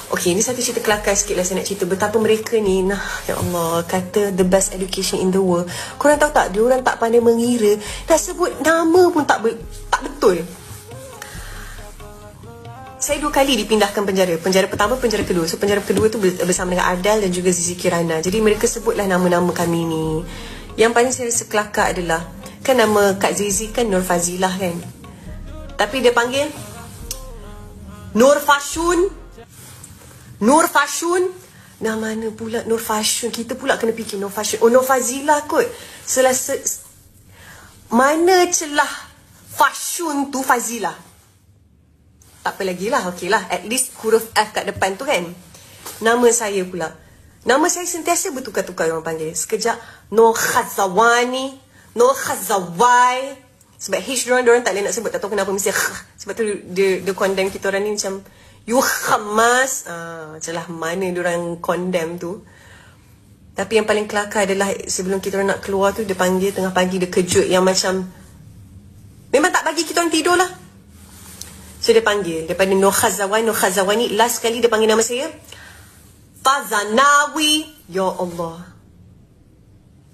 Okay, ini satu cerita kelakar sikit lah saya nak cerita. Betapa mereka ni, nah, ya Allah, kata the best education in the world. Korang tahu tak, diorang tak pandai mengira. Dah sebut nama pun tak betul. Saya 2 kali dipindahkan penjara. Penjara pertama, penjara kedua. So penjara kedua tu bersama dengan Adal dan juga Zizi Kirana. Jadi mereka sebutlah nama-nama kami ni. Yang paling saya rasa kelakar adalah, kan nama Kak Zizi kan Nur Fazilah kan. Tapi dia panggil Nur Fashun. Nur Fashun. Nah, mana pula Nur Fashun? Kita pula kena fikir Nur Fashun. Oh, Nur Fazilah kot. Mana celah Fashun tu Fazilah? Tak apa lagi lah. Okey lah. At least huruf F kat depan tu kan. Nama saya pula. Nama saya sentiasa bertukar-tukar orang panggil. Sekejap Nur Khazawani, Nur Khazawai. Sebab H diorang tak boleh nak sebut. Tak tahu kenapa mesti sebab tu dia condemn kita orang ni macam you khamas. Celah mana diorang condemn tu. Tapi yang paling kelakar adalah sebelum kita orang nak keluar tu, dia panggil tengah pagi, dia kejut yang macam memang tak bagi kita orang tidur lah. So dia panggil daripada Nur Khazawani, last kali dia panggil nama saya Fazanawi. Ya Allah,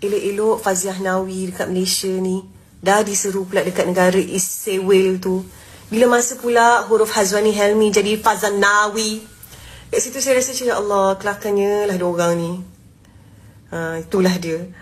elok-elok Faziah Nawi dekat Malaysia ni dah diseru pula dekat negara Isewil tu. Bila masa pula huruf Hazwani Helmi jadi Fazanawi. Kat situ saya rasa, ya Allah, kelakarnya lah diorang ni. Itulah dia.